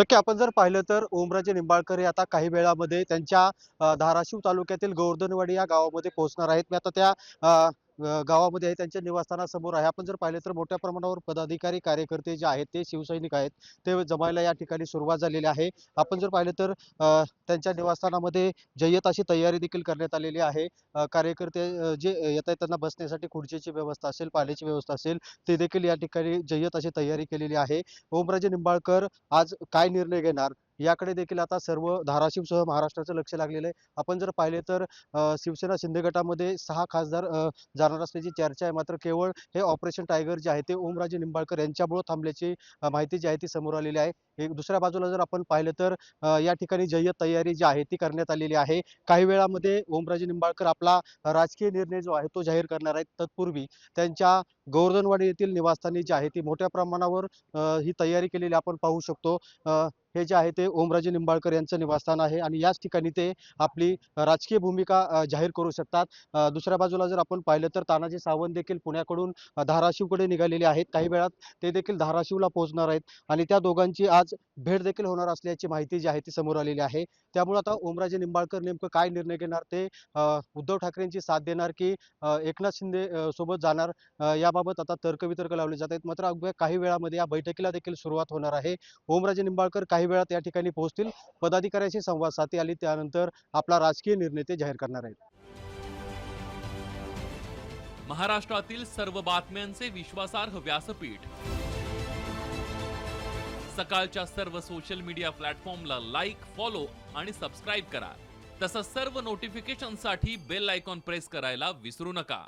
नक्की आपण जर पाहिलं तर ओमराजे निंबाळकर हे आता काही वेळामध्ये त्यांच्या धाराशिव तालुक्यातील गोवर्धनवाडी या गावामध्ये पोहोचणार आहेत. मी आता त्या अ, अ, गावामध्ये आहे, त्यांच्या निवासस्थानासमोर आहे. आपण जर पाहिलं तर मोठ्या प्रमाणावर पदाधिकारी, कार्यकर्ते जे आहेत ते शिवसैनिक आहेत, ते जमायला या ठिकाणी सुरुवात झालेली आहे. आपण जर पाहिलं तर त्यांच्या निवासस्थानामध्ये जय्यत अशी तयारी देखील करण्यात आलेली आहे. कार्यकर्ते जे येत आहेत त्यांना बसण्यासाठी खुर्चीची व्यवस्था असेल, पाण्याची व्यवस्था असेल, ते देखील या ठिकाणी जय्यत अशी तयारी केलेली आहे. ओमराजे निंबाळकर आज काय निर्णय घेणार याकडे देखील आता सर्व धाराशिवसह महाराष्ट्राचं लक्ष लागलेलं आहे. आपण जर पाहिले तर शिवसेना शिंदे गटामध्ये 6 खासदार जाणार असल्याची चर्चा आहे. मात्र केवळ हे ऑपरेशन टायगर जे आहे ते ओमराजे निंबाळकर यांच्यामुळे थांबल्याची माहिती जी आहे ती समोर आलेली आहे. एक दुसऱ्या बाजूला जर आपण पाहिलं तर या ठिकाणी जय्यत तयारी जी आहे ती करण्यात आलेली आहे. काही वेळामध्ये ओमराजे निंबाळकर आपला राजकीय निर्णय जो आहे तो जाहीर करणार आहेत. तत्पूर्वी त्यांच्या गोवर्धनवाडी येथील निवासस्थानी जी आहे ती मोठ्या प्रमाणावर ही तयारी केलेली आपण पाहू शकतो. हे जे आहे ते ओमराजे निंबाळकर यांचं निवासस्थान आहे आणि याच ठिकाणी ते आपली राजकीय भूमिका जाहीर करू शकतात. दुसऱ्या बाजूला जर आपण पाहिलं तर तानाजी सावंत देखील पुण्याकडून धाराशिवकडे निघालेले आहेत. काही वेळात ते देखील धाराशिवला पोहोचणार आहेत आणि त्या दोघांची आज भेट देखील होणार असल्याची माहिती जी आहे ती समोर आलेली आहे. त्यामुळे आता ओमराजे निंबाळकर नेमकं काय निर्णय घेणार ते उद्धव ठाकरेंची साथ देणार की एकनाथ शिंदे सोबत जाणार याबाबत आता तर्कवितर्क लावले जात आहेत. मात्र अवघ्या काही वेळामध्ये या बैठकीला देखील सुरुवात होणार आहे. ओमराजे निंबाळकर काही वेळात या ठिकाणी पोहोचतील. पदाधिकाऱ्यांशी संवाद साधतील आणि त्यानंतर आपला राजकीय निर्णय ते जाहीर करणार आहेत. महाराष्ट्रातील सर्व बातम्यांचे विश्वासार्ह व्यासपीठ, सकाळच्या सर्व सोशल मीडिया प्लॅटफॉर्मला लाईक, फॉलो आणि सबस्क्राईब करा. तसंच सर्व नोटिफिकेशनसाठी बेल आयकॉन प्रेस करायला विसरू नका.